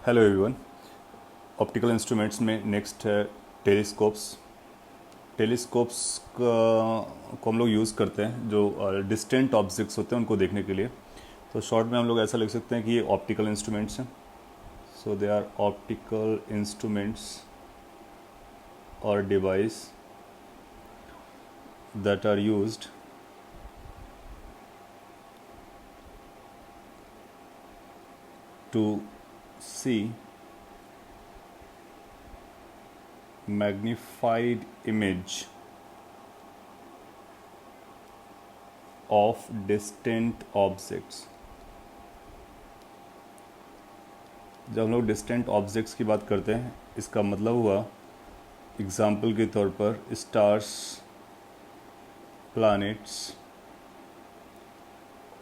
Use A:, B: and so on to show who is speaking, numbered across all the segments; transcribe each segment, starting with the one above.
A: Hello everyone. Optical instruments में next है telescopes. Telescopes को हम लोग यूज़ करते हैं जो डिस्टेंट ऑब्जेक्ट्स होते हैं उनको देखने के लिए। तो शॉर्ट में हम लोग ऐसा लिख सकते हैं कि ये ऑप्टिकल इंस्ट्रूमेंट्स हैं। So they are optical instruments और device that are used to see magnified image of distant objects। जब हम लोग डिस्टेंट ऑब्जेक्ट्स की बात करते हैं इसका मतलब हुआ एग्जाम्पल के तौर पर स्टार्स, प्लैनेट्स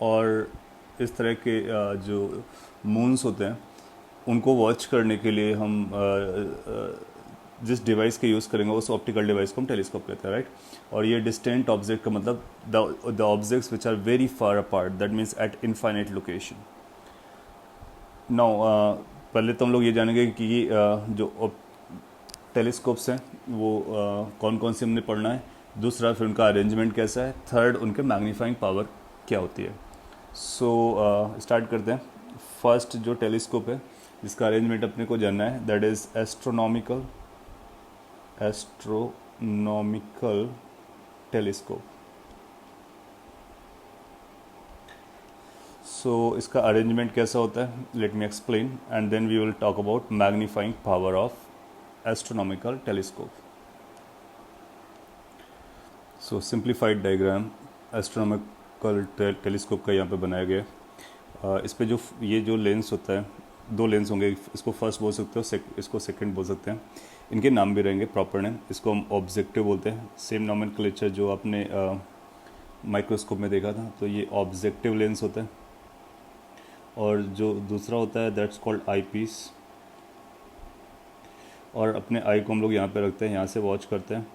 A: और इस तरह के जो मून्स होते हैं उनको वॉच करने के लिए हम जिस डिवाइस के यूज़ करेंगे उस ऑप्टिकल डिवाइस को हम टेलीस्कोप कहते हैं, राइट। और ये डिस्टेंट ऑब्जेक्ट का मतलब the objects which are very far apart, that means at infinite location. Now पहले तो हम लोग ये जानेंगे कि जो टेलीस्कोप्स हैं वो कौन कौन से हमने पढ़ना है, दूसरा फिर उनका अरेंजमेंट कैसा है, थर्ड उनके मैग्नीफाइंग पावर क्या होती है। सो स्टार्ट करते हैं। फर्स्ट जो टेलीस्कोप है जिसका अरेंजमेंट अपने को जानना है that is astronomical telescope. So इसका अरेंजमेंट कैसा होता है, let me explain and then we will talk about magnifying power of astronomical telescope. So simplified diagram astronomical telescope का यहाँ पे बनाया गया है। इस पे ये जो लेंस होता है, दो लेंस होंगे, इसको फर्स्ट बोल सकते हो, इसको सेकंड बोल सकते हैं। इनके नाम भी रहेंगे प्रॉपर नेम। इसको हम ऑब्जेक्टिव बोलते हैं, सेम नॉमेनक्लेचर जो आपने माइक्रोस्कोप में देखा था। तो ये ऑब्जेक्टिव लेंस होता है और जो दूसरा होता है दैट्स कॉल्ड आई पीस। और अपने आई को हम लोग यहाँ पे रखते हैं, यहाँ से वॉच करते हैं।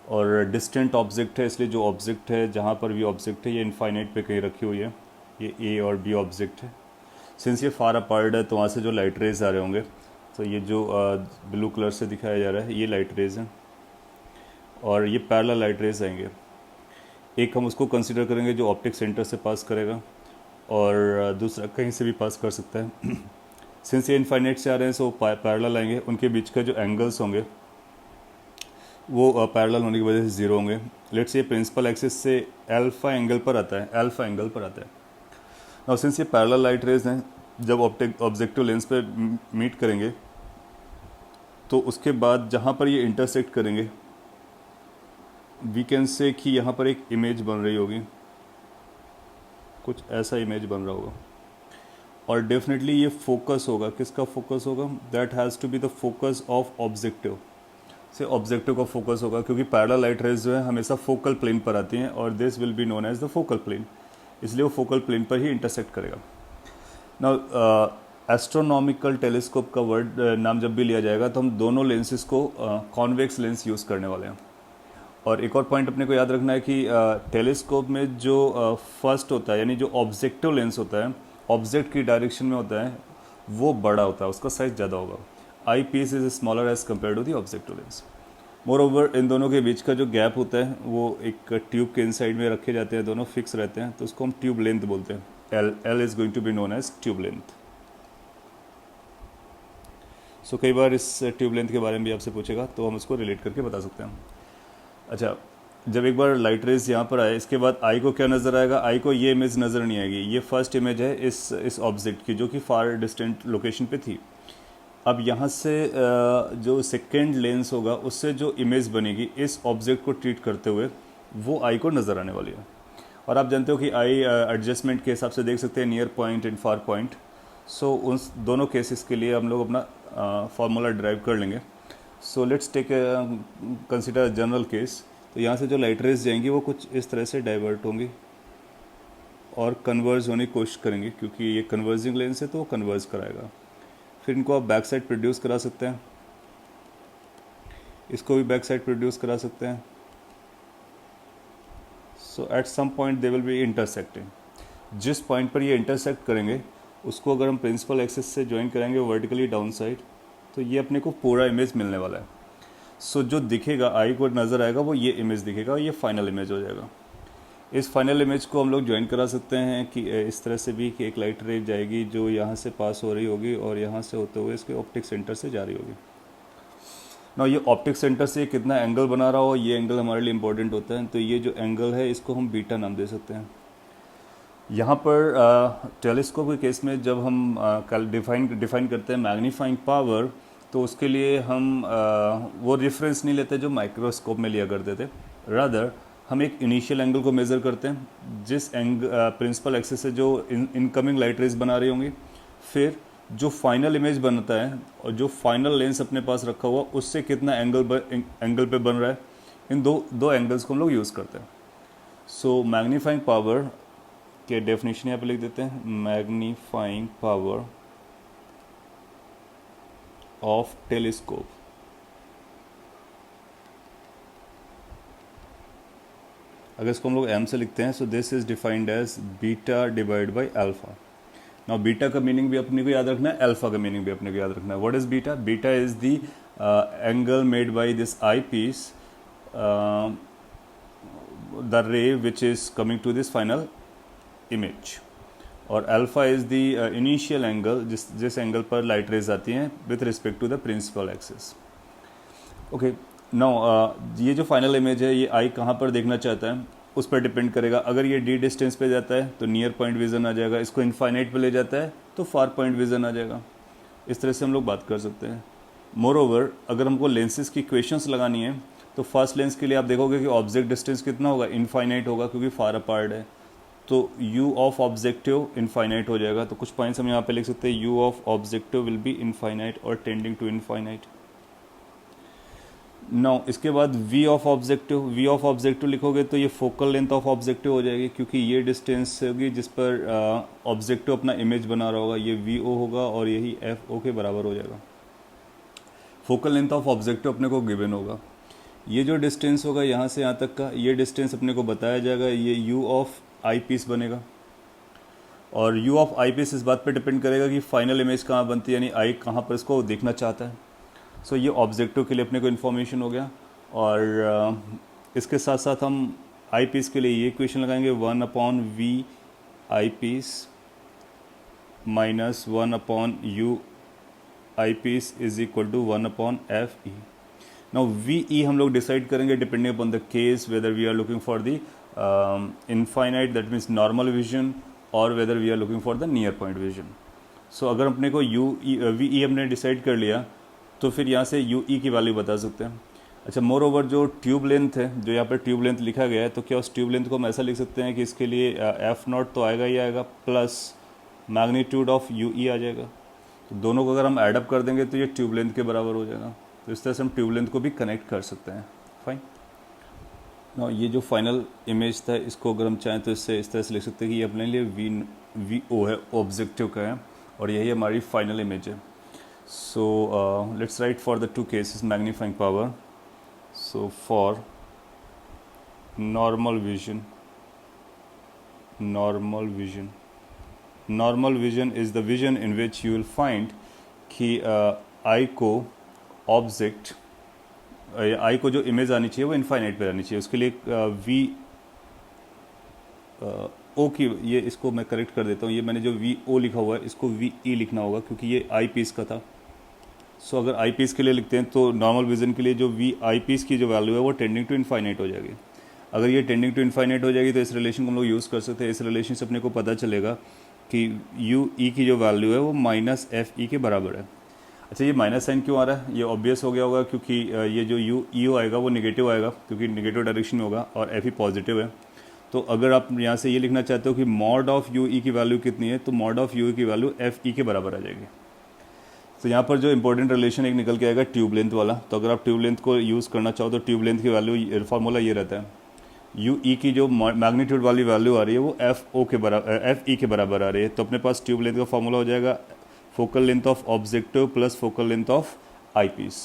A: और डिस्टेंट ऑब्जेक्ट है, इसलिए जो ऑब्जेक्ट है जहाँ पर भी ऑब्जेक्ट है ये इनफाइनाइट पे कहीं रखी हुई है। ये ए और बी ऑब्जेक्ट है। सिंस ये फार अपार्ट है तो वहाँ से जो लाइट रेज आ रहे होंगे, तो ये जो ब्लू कलर से दिखाया जा रहा है ये लाइट रेज हैं और ये पैरेलल लाइट रेज आएंगे। एक हम उसको कंसिडर करेंगे जो ऑप्टिक सेंटर से पास करेगा और दूसरा कहीं से भी पास कर सकता है। सिंस ये इनफाइनाइट से आ रहे हैं सो पैरेलल आएंगे, उनके बीच का जो एंगल्स होंगे वो पैरेलल होने की वजह से ज़ीरो होंगे। लेट्स से प्रिंसिपल एक्सिस से अल्फा एंगल पर आता है। नाउ सिंस ये पैरेलल लाइट रेज हैं, जब ऑब्जेक्टिव लेंस पे मीट करेंगे तो उसके बाद जहाँ पर ये इंटरसेक्ट करेंगे वी कैन से कि यहाँ पर एक इमेज बन रही होगी, कुछ ऐसा इमेज बन रहा होगा। और डेफिनेटली ये फोकस होगा, किसका फोकस होगा, that has to be the focus of objective. से ऑब्जेक्टिव का फोकस होगा क्योंकि पैरेलल लाइट रेज जो है हमेशा फोकल प्लेन पर आती हैं और this will be known as the focal plane, इसलिए वो फोकल प्लेन पर ही इंटरसेक्ट करेगा। नाउ एस्ट्रोनॉमिकल टेलीस्कोप का वर्ड नाम जब भी लिया जाएगा तो हम दोनों लेंसेज को कॉन्वेक्स लेंस यूज़ करने वाले हैं। और एक और पॉइंट अपने को याद रखना है कि टेलीस्कोप में जो फर्स्ट होता है यानी जो ऑब्जेक्टिव लेंस होता है, ऑब्जेक्ट की डायरेक्शन में होता है, वो बड़ा होता है, उसका साइज ज़्यादा होगा। Eyepiece is smaller as compare to the objective lens. Moreover इन दोनों के बीच का जो गैप होता है वो एक ट्यूब के इनसाइड में रखे जाते हैं, दोनों फिक्स रहते हैं, तो उसको हम ट्यूब लेंथ बोलते हैं। L is going to be known as tube length. So कई बार इस ट्यूब लेंथ के बारे में भी आपसे पूछेगा तो हम उसको रिलेट करके बता सकते हैं। अच्छा, जब एक बार लाइट रेज यहाँ पर आए इसके बाद आई को क्या नज़र आएगा, आई को ये इमेज नज़र नहीं आएगी। ये फर्स्ट इमेज है इस ऑब्जेक्ट की जो कि फार डिस्टेंट लोकेशन पे थी। अब यहाँ से जो सेकेंड लेंस होगा उससे जो इमेज बनेगी इस ऑब्जेक्ट को ट्रीट करते हुए वो आई को नज़र आने वाली है। और आप जानते हो कि आई एडजस्टमेंट के हिसाब से देख सकते हैं near point and far point. So उन दोनों केसेस के लिए हम लोग अपना फार्मूला ड्राइव कर लेंगे। So let's take consider general case. तो यहाँ से जो लाइट रेज जाएंगी वो कुछ इस तरह से डाइवर्ट होंगी और कन्वर्ज होने की कोशिश करेंगे, क्योंकि ये कन्वर्जिंग लेंस है तो वो कन्वर्ज कराएगा। फिर इनको आप बैक साइड प्रोड्यूस करा सकते हैं, इसको भी बैक साइड प्रोड्यूस करा सकते हैं। So at some point they will be intersecting. जिस पॉइंट पर ये इंटरसेक्ट करेंगे उसको अगर हम प्रिंसिपल एक्सिस से ज्वाइन कराएंगे वर्टिकली डाउन साइड, तो ये अपने को पूरा इमेज मिलने वाला है। सो जो दिखेगा, आई को नज़र आएगा, वो ये इमेज दिखेगा और ये फाइनल इमेज हो जाएगा। इस फाइनल इमेज को हम लोग ज्वाइन करा सकते हैं कि इस तरह से भी कि एक लाइट रे जाएगी जो यहाँ से पास हो रही होगी और यहाँ से होते हुए इसके ऑप्टिक सेंटर से जा रही होगी। ना ये ऑप्टिक सेंटर से कितना एंगल बना रहा हो, ये एंगल हमारे लिए इंपॉर्टेंट होता है। तो ये जो एंगल है इसको हम बीटा नाम दे सकते हैं। यहाँ पर टेलीस्कोप के केस में जब हम कल डिफाइन करते हैं मैग्नीफाइंग पावर, तो उसके लिए हम वो रेफरेंस नहीं लेते जो माइक्रोस्कोप में लिया करते थे। रादर हम एक इनिशियल एंगल को मेज़र करते हैं जिस प्रिंसिपल एक्सिस से जो इनकमिंग लाइट रेज बना रही होंगी, फिर जो फाइनल इमेज बनता है और जो फाइनल लेंस अपने पास रखा हुआ उससे कितना एंगल पे बन रहा है, इन दो एंगल्स को हम लोग यूज़ करते हैं। सो मैग्नीफाइंग पावर के डेफिनेशन यहाँ पे लिख देते हैं, मैग्नीफाइंग पावर ऑफ टेलीस्कोप अगर इसको हम लोग एम से लिखते हैं, so this is defined as beta divide by alpha. Now beta का मीनिंग भी अपने को याद रखना है, अल्फा का मीनिंग भी अपने को याद रखना है। What is beta? Beta is the angle made by this eyepiece, the ray which is coming to this final image, और alpha is the initial angle जिस एंगल पर लाइट रेज आती हैं with respect to the principal axis. Okay, now ये जो final image है ये आई कहाँ पर देखना चाहता है उस पर डिपेंड करेगा। अगर ये डी डिस्टेंस पे जाता है तो नियर पॉइंट विजन आ जाएगा, इसको इनफाइनाइट पे ले जाता है तो फार पॉइंट विजन आ जाएगा। इस तरह से हम लोग बात कर सकते हैं। मोर ओवर अगर हमको लेंसेज की इक्वेशंस लगानी है तो फर्स्ट लेंस के लिए आप देखोगे कि ऑब्जेक्ट डिस्टेंस कितना होगा, इनफाइनाइट होगा क्योंकि फार अपार्ट है, तो u ऑफ ऑब्जेक्टिव इनफाइनाइट हो जाएगा। तो कुछ पॉइंट्स हम यहाँ पे लिख सकते हैं, u of objective will be infinite और टेंडिंग टू इनफाइनाइट। नाउ इसके बाद v ऑफ ऑब्जेक्टिव लिखोगे तो ये फोकल लेंथ ऑफ ऑब्जेक्टिव हो जाएगी, क्योंकि ये डिस्टेंस होगी जिस पर ऑब्जेक्टिव अपना इमेज बना रहा होगा, ये vo होगा और यही fo के बराबर हो जाएगा। फोकल लेंथ ऑफ ऑब्जेक्टिव अपने को गिवन होगा। ये जो डिस्टेंस होगा यहाँ से यहाँ तक का, ये डिस्टेंस अपने को बताया जाएगा, ये u ऑफ आई पीस बनेगा। और u ऑफ आई पीस इस बात पे डिपेंड करेगा कि फाइनल इमेज कहाँ बनती है, यानी आई कहाँ पर इसको देखना चाहता है। सो ये ऑब्जेक्टिव के लिए अपने को इन्फॉर्मेशन हो गया। और इसके साथ साथ हम आई पीस के लिए ये इक्वेशन लगाएंगे, 1/v eyepiece minus 1/u eyepiece is equal to 1/fe। Now ve हम लोग डिसाइड करेंगे depending upon the case, whether we are looking for the infinite that means normal vision और whether we are looking for the near point vision. So अगर अपने को ve हमने decide कर लिया तो फिर यहाँ से ue की वैल्यू बता सकते हैं। अच्छा, मोर ओवर जो ट्यूब लेंथ है, जो यहाँ पर ट्यूब लेंथ लिखा गया है, तो क्या उस ट्यूब लेंथ को हम ऐसा लिख सकते हैं कि इसके लिए f0 तो आएगा ही आएगा प्लस मैग्नीट्यूड ऑफ ue आ जाएगा। तो दोनों को अगर हम एडअप कर देंगे तो ये ट्यूब लेंथ के बराबर हो जाएगा। तो इस तरह से हम ट्यूब लेंथ को भी कनेक्ट कर सकते हैं। फाइन। ना ये जो फाइनल इमेज था इसको अगर हम चाहें तो इससे इस तरह से लिख सकते हैं कि ये अपने लिए vo है, ऑब्जेक्टिव का है, और यही हमारी फाइनल इमेज है। So let's write for the two cases magnifying power. So for normal vision is the vision in which you will find कि आई को ऑब्जेक्ट आई को जो इमेज आनी चाहिए वो इनफाइनाइट पे आनी चाहिए। उसके लिए वी ओ की, ये इसको मैं करेक्ट कर देता हूँ, ये मैंने जो वी ओ लिखा हुआ है इसको वी ई लिखना होगा क्योंकि ये आई पीस का था। सो अगर आई पीस के लिए लिखते हैं तो नॉर्मल विजन के लिए जो वी आई पीस की जो वैल्यू है वो टेंडिंग टू इनफाइनाइट हो जाएगी। अगर ये टेंडिंग टू इनफाइनाइट हो जाएगी तो इस रिलेशन को हम लोग यूज़ कर सकते हैं। इस रिलेशन से अपने को पता चलेगा कि यू ई की जो वैल्यू है वो माइनस एफ ई के बराबर है। अच्छा, ये माइनस साइन क्यों आ रहा है? ये ऑब्वियस हो गया होगा क्योंकि ये जो यू ई ओ आएगा वो निगेटिव आएगा क्योंकि निगेटिव डायरेक्शन में होगा और एफ ई पॉजिटिव है। तो अगर आप यहाँ से ये लिखना चाहते हो कि मॉड ऑफ यू ई की वैल्यू कितनी है, तो मॉड ऑफ यू ई की वैल्यू एफ ई के बराबर आ जाएगी। तो यहाँ पर जो इंपॉर्टेंट रिलेशन एक निकल के आएगा ट्यूब लेंथ वाला। तो अगर आप ट्यूब लेंथ को यूज़ करना चाहो तो ट्यूब लेंथ की वैल्यू फार्मूला ये रहता है, यू ई की जो मैग्नीट्यूड वाली वैल्यू आ रही है वो एफ ओ के बराबर एफ ई के बराबर आ रही है। तो अपने पास ट्यूब लेंथ का फार्मूला हो जाएगा focal length of objective plus focal length of eyepiece.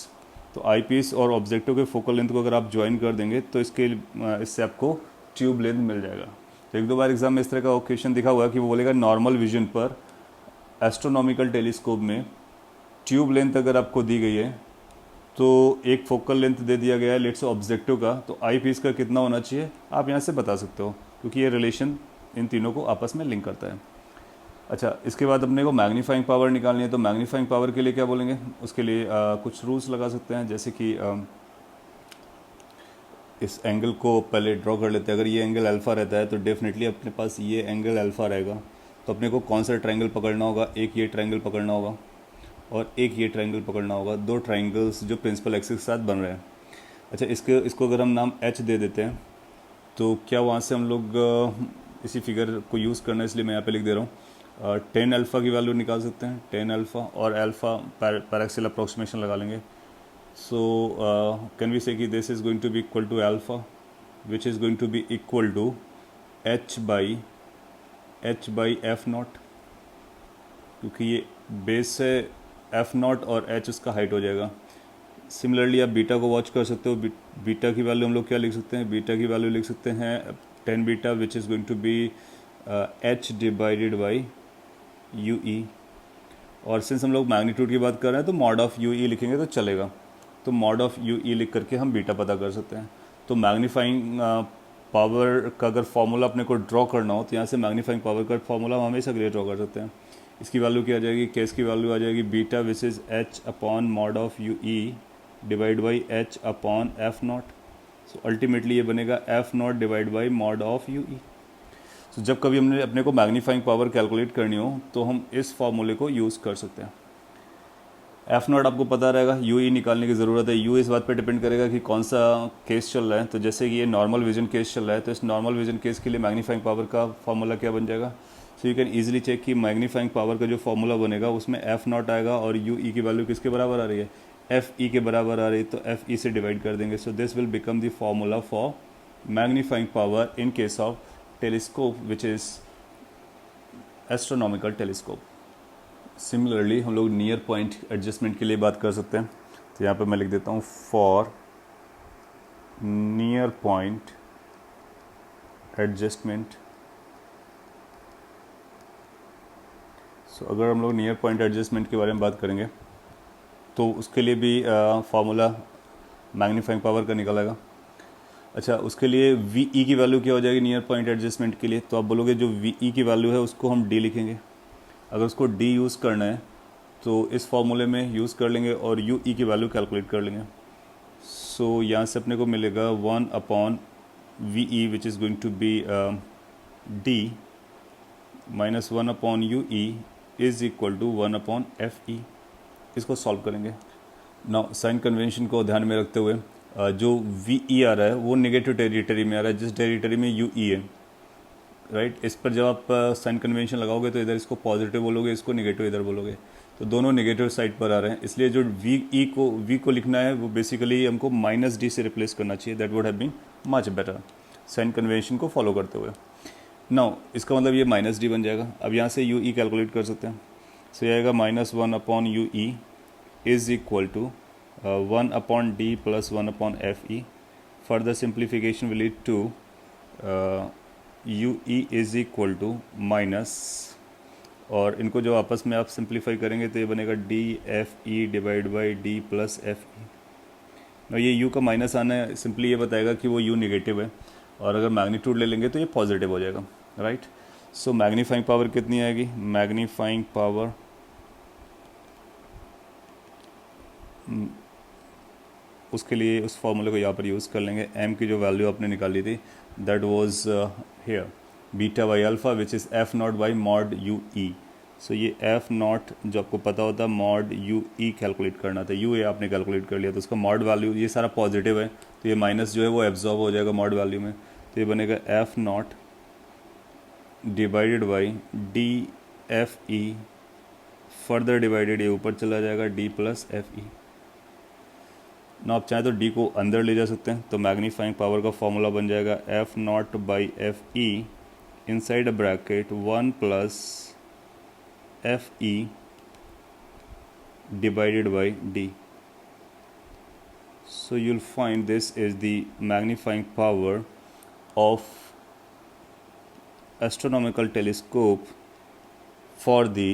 A: तो आई पीस और ऑब्जेक्टिव के फोकल लेंथ को अगर आप ज्वाइन कर देंगे तो इससे आपको ट्यूब लेंथ मिल जाएगा। तो एक दो बार एग्जाम में इस तरह का क्वेश्चन दिखा हुआ है कि वो बोलेगा नॉर्मल विजन पर एस्ट्रोनॉमिकल टेलीस्कोप में ट्यूब लेंथ अगर आपको दी गई है तो एक फोकल लेंथ दे दिया गया है लेट्स से ऑब्जेक्टिव का, तो आई पीस का कितना होना चाहिए आप यहाँ से बता सकते हो, क्योंकि ये रिलेशन इन तीनों को आपस में लिंक करता है। अच्छा, इसके बाद अपने को मैग्नीफाइंग पावर निकालनी है, तो मैग्नीफाइंग पावर के लिए क्या बोलेंगे, उसके लिए कुछ रूल्स लगा सकते हैं, जैसे कि इस एंगल को पहले ड्रॉ कर लेते हैं। अगर ये एंगल अल्फ़ा रहता है तो डेफिनेटली अपने पास ये एंगल अल्फ़ा रहेगा, तो अपने को कौन सा ट्रायंगल पकड़ना होगा, एक ये ट्रायंगल पकड़ना होगा और एक ये ट्रायंगल पकड़ना होगा, दो ट्रायंगल्स जो प्रिंसिपल एक्सिस के साथ बन रहे हैं। अच्छा, इसको अगर हम नाम एच दे देते हैं तो क्या वहाँ से हम लोग इसी फिगर को यूज़ करना है, इसलिए मैं यहाँ पे लिख दे रहा हूँ 10 अल्फ़ा की वैल्यू निकाल सकते हैं, 10 अल्फ़ा और अल्फ़ा पैराक्सिल अप्रोक्सीमेशन लगा लेंगे। So can we say कि this is going to be equal to alpha, which is going to be equal to h by f not, क्योंकि ये बेस है f नॉट और h उसका हाइट हो जाएगा। सिमिलरली आप बीटा को वॉच कर सकते हो, बीटा की वैल्यू हम लोग क्या लिख सकते हैं, बीटा की वैल्यू लिख सकते हैं 10 beta which is going to be h divided by U E, और सिंस हम लोग मैग्नीट्यूड की बात कर रहे हैं तो मॉड ऑफ यू ई लिखेंगे तो चलेगा, तो मॉड ऑफ यू ई लिख करके हम बीटा पता कर सकते हैं। तो मैग्नीफाइंग पावर का अगर फॉर्मूला अपने को ड्रॉ करना हो तो यहाँ से मैग्नीफाइंग पावर का फॉर्मूला हम हमेशा के लिए ड्रॉ कर सकते हैं। इसकी वैल्यू क्या आ जाएगी, केस की वैल्यू आ जाएगी beta which is H upon mod of U E divide by H upon F not. So ultimately ये बनेगा F not divide by mod of U E. So जब कभी हमने अपने को मैग्नीफाइंग पावर कैलकुलेट करनी हो तो हम इस फॉर्मूले को यूज़ कर सकते हैं। एफ नॉट आपको पता रहेगा, यू ई निकालने की ज़रूरत है। यू इस बात पे डिपेंड करेगा कि कौन सा केस चल रहा है, तो जैसे कि ये नॉर्मल विजन केस चल रहा है तो इस नॉर्मल विजन केस के लिए मैग्नीफाइंग पावर का फॉर्मूला क्या बन जाएगा। So you can easily check कि मैग्नीफाइंग पावर का जो फॉर्मूला बनेगा उसमें एफ नॉट आएगा और यू ई की वैल्यू किसके बराबर आ रही है, एफ ई के बराबर आ रही है, तो एफ ई से डिवाइड कर देंगे। सो this will become the formula for magnifying power in case of telescope which is astronomical telescope. Similarly हम लोग नियर पॉइंट एडजस्टमेंट के लिए बात कर सकते हैं, तो यहाँ पे मैं लिख देता हूँ फॉर नियर पॉइंट एडजस्टमेंट। सो अगर हम लोग नियर पॉइंट एडजस्टमेंट के बारे में बात करेंगे तो उसके लिए भी फार्मूला मैग्नीफाइंग पावर का निकलेगा। अच्छा, उसके लिए वी ई की वैल्यू क्या हो जाएगी नियर पॉइंट एडजस्टमेंट के लिए, तो आप बोलोगे जो वी ई की वैल्यू है उसको हम डी लिखेंगे। अगर उसको डी यूज़ करना है तो इस फॉर्मूले में यूज़ कर लेंगे और यू ई की वैल्यू कैलकुलेट कर लेंगे। सो यहाँ से अपने को मिलेगा 1 upon V E which is going to be D minus 1 upon U E is equal to 1 upon F E. इसको सॉल्व करेंगे। नाउ साइन कन्वेंशन को ध्यान में रखते हुए जो वी ई आ रहा है वो नेगेटिव टेरिटरी में आ रहा है, जिस टेरिटरी में यू ई है, राइट। इस पर जब आप साइन कन्वेंशन लगाओगे तो इधर इसको पॉजिटिव बोलोगे, इसको नेगेटिव इधर बोलोगे, तो दोनों नेगेटिव साइड पर आ रहे हैं। इसलिए जो वी को लिखना है वो बेसिकली हमको माइनस डी से रिप्लेस करना चाहिए। That would have been much better sign convention को फॉलो करते हुए। नाउ इसका मतलब ये माइनस डी बन जाएगा। अब यहाँ से यू ई कैलकुलेट कर सकते हैं। सो ये आएगा minus 1 upon U E is equal to 1 upon D plus 1 upon F E. Further simplification will lead to U E is equal to minus, और इनको जो आपस में आप सिंप्लीफाई करेंगे तो ये बनेगा D F E divide by D plus F E. और ये यू का माइनस आना है सिंपली ये बताएगा कि वो यू नेगेटिव है, और अगर मैग्नीट्यूड ले लेंगे तो ये पॉजिटिव हो जाएगा, राइट। सो मैग्नीफाइंग पावर कितनी आएगी, मैग्नीफाइंग पावर उसके लिए उस फॉर्मूले को यहाँ पर यूज़ कर लेंगे। एम की जो वैल्यू आपने निकाली थी that was here beta by alpha which is F not by mod U E. So ये एफ नॉट जो आपको पता होता है मॉड यू ई कैलकुलेट करना था, यू ए आपने कैलकुलेट कर लिया, तो उसका मॉड वैल्यू ये सारा पॉजिटिव है तो ये माइनस जो है वो एब्जॉर्ब हो जाएगा मॉड वैल्यू में, तो ये बनेगा F not divided by D F E, further divided ये ऊपर चला जाएगा डी प्लस एफ ई। ना आप चाहें तो डी को अंदर ले जा सकते हैं, तो मैग्नीफाइंग पावर का फॉर्मूला बन जाएगा F not by F E inside a bracket 1 plus F E divided by D. So you'll find this is the magnifying power of astronomical telescope for the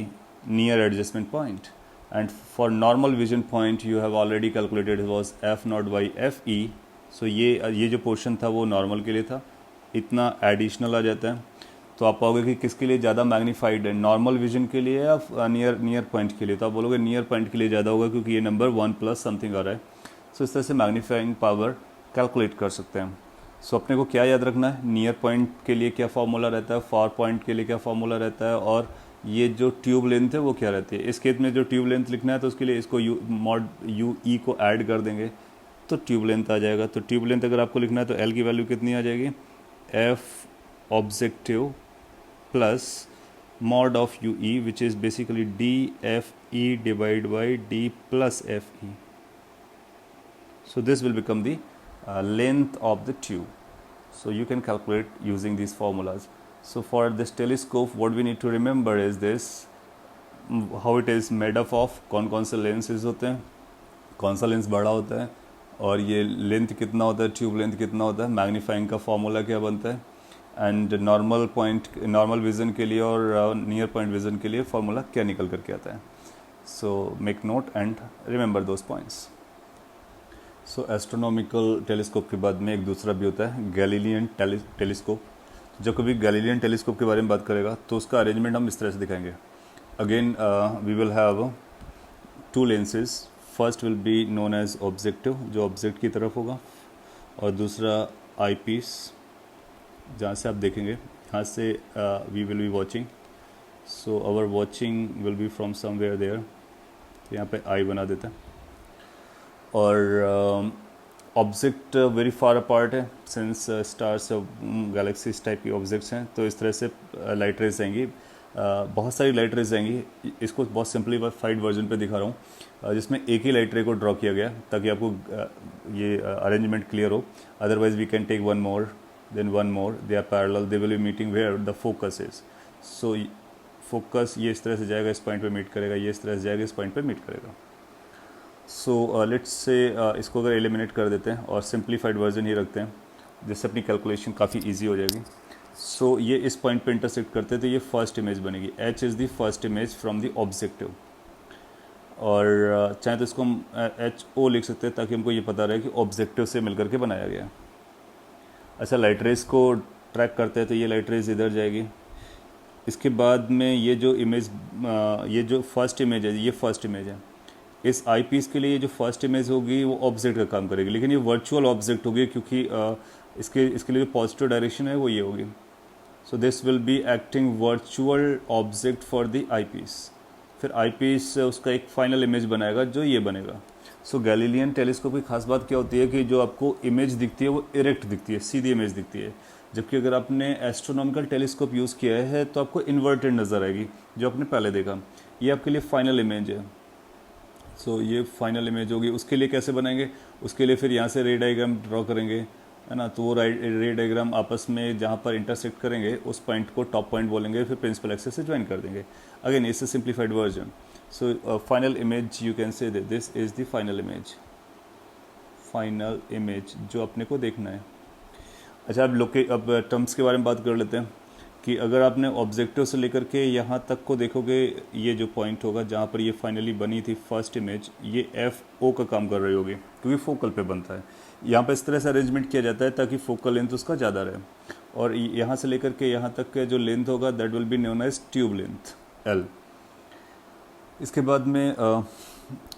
A: near adjustment point. And for normal vision point you have already calculated it was f not by F E. So ये जो portion था वो normal के लिए था, इतना additional आ जाता है. तो आप पाओगे कि किसके लिए ज़्यादा मैग्नीफाइड है, नॉर्मल विजन के लिए या नियर पॉइंट के लिए. तो आप बोलोगे नियर पॉइंट के लिए ज़्यादा होगा क्योंकि ये नंबर 1 प्लस समथिंग आ रहा है. सो इस तरह से मैग्नीफाइंग पावर कैलकुलेट कर सकते हैं. सो अपने को क्या याद रखना है, नियर पॉइंट के लिए क्या फार्मूला रहता है, फार पॉइंट के लिए क्या फार्मूला रहता है, और ये जो ट्यूब लेंथ है वो क्या रहती है. इस केस में जो ट्यूब लेंथ लिखना है तो उसके लिए इसको मॉड यू ई को ऐड कर देंगे तो ट्यूब लेंथ आ जाएगा. तो ट्यूब लेंथ अगर आपको लिखना है तो एल की वैल्यू कितनी आ जाएगी, F objective plus mod of U E which is basically D F E divide by D plus F E. So this will become the length of the tube. So you can calculate using these formulas. So for this telescope what we need to remember is this, how it is made up of, कौन से lenses होते हैं, कौन सा lens बड़ा होता है, और ये लेंथ कितना होता है, ट्यूब लेंथ कितना होता है, मैग्नीफाइंग का फॉर्मूला क्या बनता है, एंड नॉर्मल विज़न के लिए और नियर पॉइंट विज़न के लिए फार्मूला क्या निकल करके आता है. So make note and remember those points. So astronomical telescope के बाद में एक दूसरा भी होता है गैलीलियन टेलीस्कोप. जब कभी गैलीलियन टेलीस्कोप के बारे में बात करेगा तो उसका अरेंजमेंट हम इस तरह से दिखाएंगे. Again we will have 2 lenses. First will be known as objective, जो ऑब्जेक्ट की तरफ होगा, और दूसरा आई पीस जहाँ से आप देखेंगे, यहाँ से we will be watching. So our watching will be from somewhere there. तो यहाँ पे आई बना देते हैं. और ऑब्जेक्ट वेरी फार अपार्ट है, सिंस स्टार्स गैलेक्सीज टाइप की ऑब्जेक्ट्स हैं, तो इस तरह से लाइट रेज आएंगी, बहुत सारी लाइट रेज आएंगी. इसको बहुत सिंपलीफाइड वर्जन पे दिखा रहा हूँ जिसमें एक ही लाइट रे को ड्रॉ किया गया ताकि आपको ये अरेंजमेंट क्लियर हो. Otherwise we can take one more then one more, they are parallel, they will be meeting where the focus is. So focus ये इस तरह से जाएगा, इस पॉइंट पे मीट करेगा, ये इस तरह से जाएगा, इस पॉइंट पे मीट करेगा. सो लेट्स से इसको अगर एलिमिनेट कर देते हैं और सिंप्लीफाइड वर्जन ही रखते हैं जिससे अपनी कैलकुलेशन काफ़ी इजी हो जाएगी. सो ये इस पॉइंट पे इंटरसेक्ट करते हैं तो ये फर्स्ट इमेज बनेगी. H is the first image from the objective, और चाहे तो इसको हम एच ओ लिख सकते हैं ताकि हमको ये पता रहे कि ऑब्जेक्टिव से मिलकर के बनाया गया. अच्छा, लाइट रेज को ट्रैक करते हैं तो ये लाइट रेज इधर जाएगी. इसके बाद में ये जो इमेज, ये जो फर्स्ट इमेज है, ये फर्स्ट इमेज है. इस आई पीस के लिए ये जो फर्स्ट इमेज होगी वो ऑब्जेक्ट का काम करेगी, लेकिन ये वर्चुअल ऑब्जेक्ट होगी क्योंकि इसके लिए जो पॉजिटिव डायरेक्शन है वो ये होगी. So this will be acting virtual object for the eyepiece. फिर आई पीस उसका एक फाइनल इमेज बनाएगा जो ये बनेगा. सो गैलीलियन टेलीस्कोप की खास बात क्या होती है कि जो आपको इमेज दिखती है वो इरेक्ट दिखती है, सीधी इमेज दिखती है. जबकि अगर आपने एस्ट्रोनॉमिकल टेलीस्कोप यूज़ किया है तो आपको इन्वर्टेड नज़र आएगी जो आपने पहले देखा. ये आपके लिए फाइनल इमेज है. सो ये फाइनल इमेज होगी. उसके लिए कैसे बनाएंगे, उसके लिए फिर यहाँ से रे डायग्राम ड्रॉ करेंगे, है ना. तो वो रे डायग्राम आपस में जहाँ पर इंटरसेक्ट करेंगे उस पॉइंट को टॉप पॉइंट बोलेंगे, फिर प्रिंसिपल एक्सिस से ज्वाइन कर देंगे. Again it's a simplified version. So final image you can say this is the final image जो अपने को देखना है. अच्छा, अब टर्म्स के बारे में बात कर लेते हैं कि अगर आपने ऑब्जेक्टिव से लेकर के यहाँ तक को देखोगे, ये जो पॉइंट होगा जहाँ पर ये फाइनली बनी थी फर्स्ट इमेज, ये एफ ओ का काम कर रही होगी क्योंकि फोकल पे बनता है. यहाँ पे इस तरह से अरेंजमेंट किया जाता है ताकि फोकल लेंथ उसका ज़्यादा रहे, और यहाँ से लेकर के यहाँ तक के जो लेंथ होगा that will be known as tube length L. इसके बाद में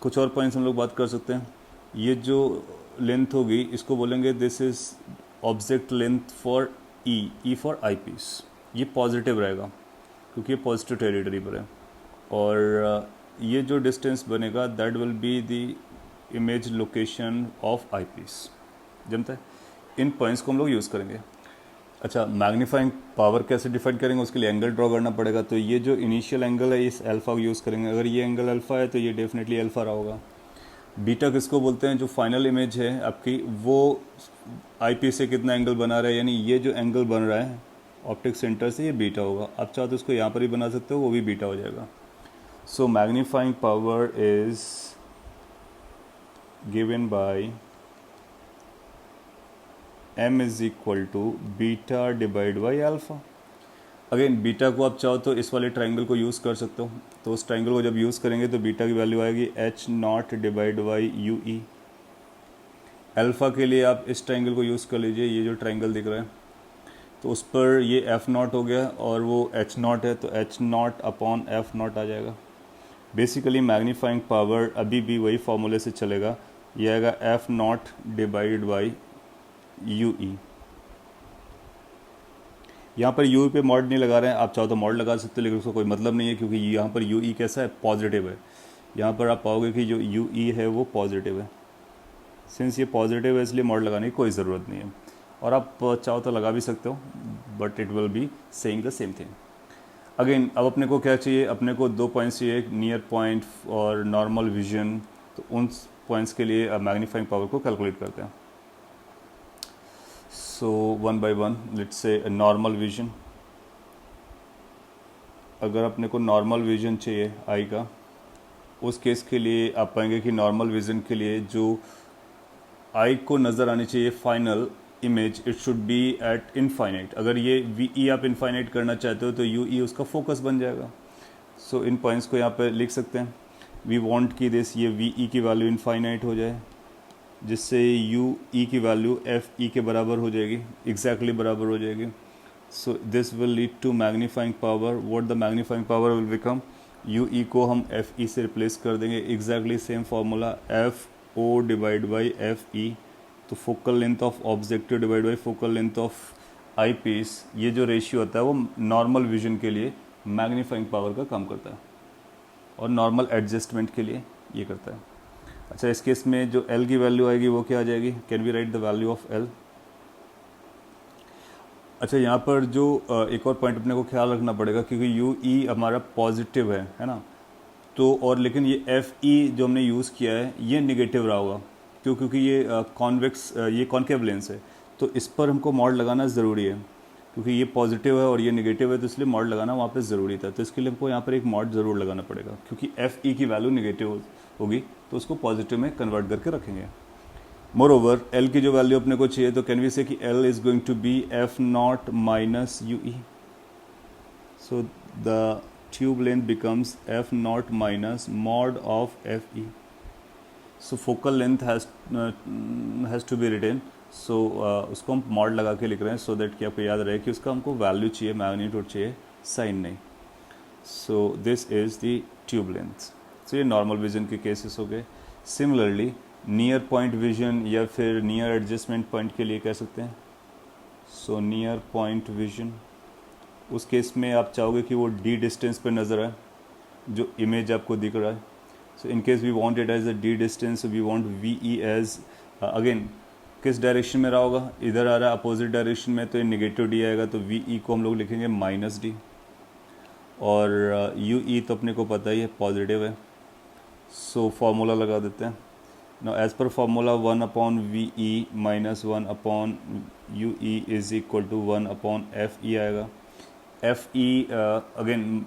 A: कुछ और पॉइंट्स हम लोग बात कर सकते हैं. ये जो लेंथ होगी इसको बोलेंगे this is object length for E for eyepiece. ये पॉजिटिव रहेगा क्योंकि ये पॉजिटिव टेरिटरी पर है. और ये जो डिस्टेंस बनेगा that will be the image location of eyepiece. जमता है, इन पॉइंट्स को हम लोग यूज़ करेंगे. अच्छा, मैग्नीफाइंग पावर कैसे डिफाइन करेंगे, उसके लिए एंगल ड्रॉ करना पड़ेगा. तो ये जो इनिशियल एंगल है इस अल्फ़ा को यूज़ करेंगे. अगर ये एंगल अल्फ़ा है तो ये डेफिनेटली अल्फ़ा रहा होगा. बीटा किसको बोलते हैं, जो फाइनल इमेज है आपकी वो आई पीस से कितना एंगल बना रहा है, यानी ये जो एंगल बन रहा है ऑप्टिक सेंटर से, ये बीटा होगा. आप चाहो तो इसको यहाँ पर ही बना सकते हो, वो भी बीटा हो जाएगा. So magnifying power is given by m is equal to beta divide by alpha. Again beta को आप चाहो तो इस वाले ट्राइंगल को यूज़ कर सकते हो, तो उस ट्राइंगल को जब यूज़ करेंगे तो बीटा की वैल्यू आएगी H not divide by U E. Alpha के लिए आप इस ट्राइंगल को यूज़ कर लीजिए, ये जो ट्राइंगल दिख रहा है तो उस पर ये एफ़ नॉट हो गया और वो एच नॉट है, तो H not upon F not आ जाएगा। बेसिकली मैग्नीफाइंग पावर अभी भी वही फॉर्मूले से चलेगा, ये आएगा F not divided by U ई। यहाँ पर यू पे मॉड नहीं लगा रहे हैं, आप चाहो तो मॉड लगा सकते हो लेकिन उसका कोई मतलब नहीं है, क्योंकि यहाँ पर यू ई कैसा है, पॉजिटिव है। यहाँ पर आप पाओगे कि जो यू ई है वो पॉजिटिव है। सिंस ये पॉजिटिव है इसलिए मॉड लगाने की कोई ज़रूरत नहीं है, और आप चाहो तो लगा भी सकते हो, but it will be saying the same thing. Again अब अपने को क्या चाहिए, अपने को 2 पॉइंट्स चाहिए, नियर पॉइंट और नॉर्मल विजन। तो उन पॉइंट्स के लिए मैग्नीफाइंग पावर को कैलकुलेट करते हैं। So one by one let's say normal vision. अगर अपने को नॉर्मल विजन चाहिए आई का, उस केस के लिए आप पाएंगे कि नॉर्मल विजन के लिए जो आई को नज़र आनी चाहिए final image, it should be eight infinite. अगर ये वी ई आप इनफाइनाइट करना चाहते हो तो यू ई उसका फोकस बन जाएगा। सो इन पॉइंट्स को यहाँ पे लिख सकते हैं। वी वांट कि दिस ये वी ई की वैल्यू इनफाइनाइट हो जाए, जिससे यू ई की वैल्यू एफ ई के बराबर हो जाएगी, एग्जैक्टली बराबर हो जाएगी। So this will lead to magnifying power. What the magnifying power will become, U E को हम एफ ई से रिप्लेस कर देंगे, exactly same formula F O divide by F E. तो focal length of objective divide by focal length of eyepiece, ये जो ratio होता है वो नॉर्मल विजन के लिए मैग्नीफाइंग पावर का काम करता है और नॉर्मल एडजस्टमेंट के लिए ये करता है। अच्छा, इस केस में जो L की वैल्यू आएगी वो क्या आ जाएगी, can we write the value of L। अच्छा, यहाँ पर जो एक और पॉइंट अपने को ख्याल रखना पड़ेगा, क्योंकि यू ई हमारा पॉजिटिव है ना, तो और लेकिन ये एफ ई जो हमने यूज़ किया है ये निगेटिव रहा होगा, क्योंकि ये कॉन्वेक्स ये कॉन्केव लेंस है, तो इस पर हमको मॉड लगाना ज़रूरी है, क्योंकि ये पॉजिटिव है और ये नेगेटिव है, तो इसलिए मॉड लगाना वहाँ पे ज़रूरी था। तो इसके लिए हमको यहाँ पर एक मॉड ज़रूर लगाना पड़ेगा, क्योंकि एफ ई की वैल्यू निगेटिव होगी तो उसको पॉजिटिव में कन्वर्ट करके रखेंगे। मोर ओवर एल की जो वैल्यू अपने को चाहिए, तो can we say that L is going to be F not minus U E. So the tube length becomes f naught minus mod of f e. So focal length has to be written. So उसको हम mod लगा के लिख रहे हैं, so that कि आपको याद रहे कि उसका हमको वैल्यू चाहिए, मैग्नीट्यूड चाहिए, साइन नहीं। So this is the tube length. So ये नॉर्मल विजन के केसेस हो गए। सिमिलरली नियर पॉइंट विजन या फिर नियर एडजस्टमेंट पॉइंट के लिए कह सकते हैं। सो नियर पॉइंट विजन, उस केस में आप चाहोगे कि वो डी डिस्टेंस पर नज़र आए जो इमेज आपको दिख रहा है। So in case we want it as a D distance, we want V E as, again किस डायरेक्शन में रहा होगा, इधर आ रहा है अपोजिट डायरेक्शन में, तो ये निगेटिव डी आएगा, तो वी ई को हम लोग लिखेंगे माइनस डी, और यू ई तो अपने को पता ही है पॉजिटिव है। सो फार्मूला लगा देते हैं। Now as per formula 1 upon V E minus 1 upon U E is equal to 1 upon F E आएगा। एफ ई अगेन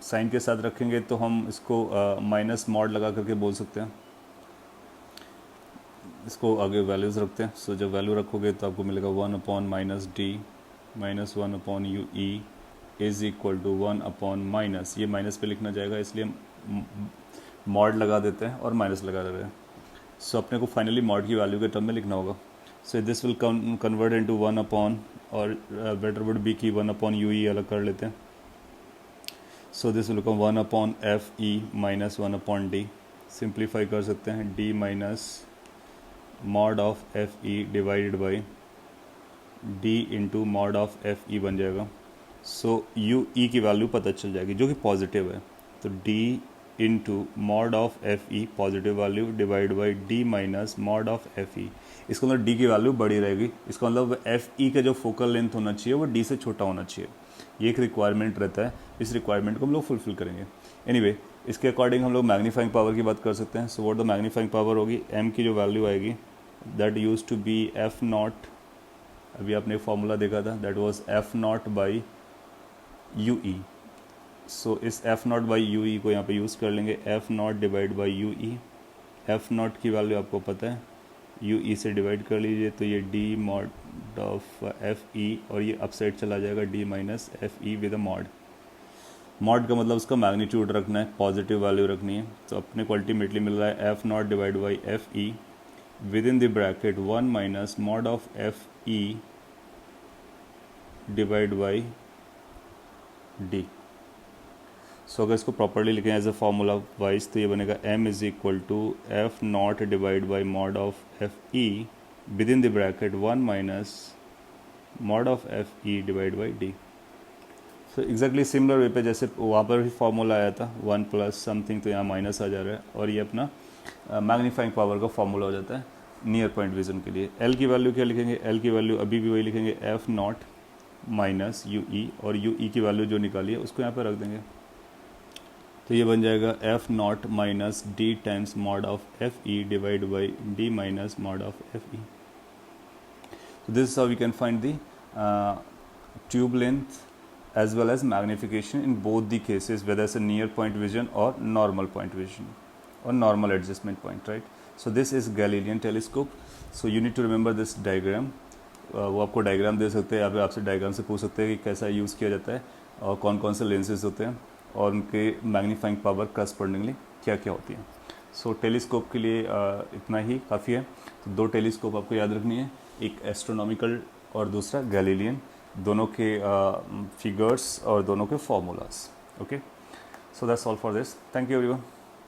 A: साइन के साथ रखेंगे तो हम इसको माइनस मॉड लगा करके बोल सकते हैं। इसको आगे वैल्यूज़ रखते हैं। सो जब वैल्यू रखोगे तो आपको मिलेगा 1 upon minus D minus 1 upon U E is equal to 1 upon minus, ये माइनस पे लिखना जाएगा इसलिए मॉड लगा देते हैं और माइनस लगा देते हैं। सो अपने को फाइनली मॉड की वैल्यू के टर्म में लिखना होगा। सो this will convert into 1 upon, और बेटर वुड बी की 1 अपॉन यू ई अलग कर लेते हैं। So this will become 1 upon F E minus 1 upon D, simplify कर सकते हैं, D minus mod of F E divided by D into mod of F ई बन जाएगा। सो यू ई की वैल्यू पता चल जाएगी जो कि पॉजिटिव है, तो D into mod of F E positive value divide by D minus mod of F ई। इसका मतलब डी की वैल्यू बड़ी रहेगी, इसका मतलब एफ ई का जो फोकल लेंथ होना चाहिए वो डी से छोटा होना चाहिए, ये एक रिक्वायरमेंट रहता है, इस रिक्वायरमेंट को हम लोग फुलफिल करेंगे। एनीवे इसके अकॉर्डिंग हम लोग मैग्नीफाइंग पावर की बात कर सकते हैं। So what the magnifying power होगी, एम की जो वैल्यू आएगी that used to be F not, अभी आपने फॉर्मूला देखा था, that was F not by U E. So इस F not by U E को यहाँ पे यूज़ कर लेंगे, F not divide by U E. F not की वैल्यू आपको पता है यू ई से डिवाइड कर लीजिए तो ये डी मॉड ऑफ एफ ई, और ये अपसाइड चला जाएगा D minus F E with a mod. Mod का मतलब उसका मैग्नीट्यूड रखना है, पॉजिटिव वैल्यू रखनी है। तो अपने को अल्टीमेटली मिल रहा है F not divide by F E with in the bracket 1 minus mod of F E divide by D. So अगर इसको प्रॉपरली लिखें एज अ फॉर्मूला वाइज तो ये बनेगा m is equal to F not divide by mod of F E with in the bracket 1 minus mod of F E divide by D. So exactly similar way पे जैसे वहाँ पर भी formula आया था 1 प्लस समथिंग, तो यहाँ minus आ जा रहा है और ये अपना मैग्नीफाइंग पावर का फॉर्मूला हो जाता है नियर पॉइंट विजन के लिए। एल की वैल्यू क्या लिखेंगे, एल की वैल्यू अभी भी वही लिखेंगे F not minus U E, और यू ई की वैल्यू जो निकाली है उसको यहाँ पर रख देंगे। तो ये बन जाएगा F not minus D times mod of F E divide by D minus mod of F E. So this is how we can find the tube length as well as magnification in both the cases, whether it's a near point vision or normal point vision or normal adjustment point, right? So this is Galilean telescope. So you need to remember this diagram. वो आपको diagram दे सकते हैं, या फिर आपसे diagram से पूछ सकते हैं कि कैसा यूज़ किया जाता है और कौन कौन से लेंसेज होते हैं और उनके मैग्नीफाइंग पावर करस्पॉन्डिंगली क्या क्या होती है। सो टेलीस्कोप के लिए इतना ही काफ़ी है। तो 2 टेलीस्कोप आपको याद रखनी है, एक एस्ट्रोनॉमिकल और दूसरा गैलीलियन, दोनों के फिगर्स और दोनों के formulas. Okay, so that's all for this. Thank you everyone.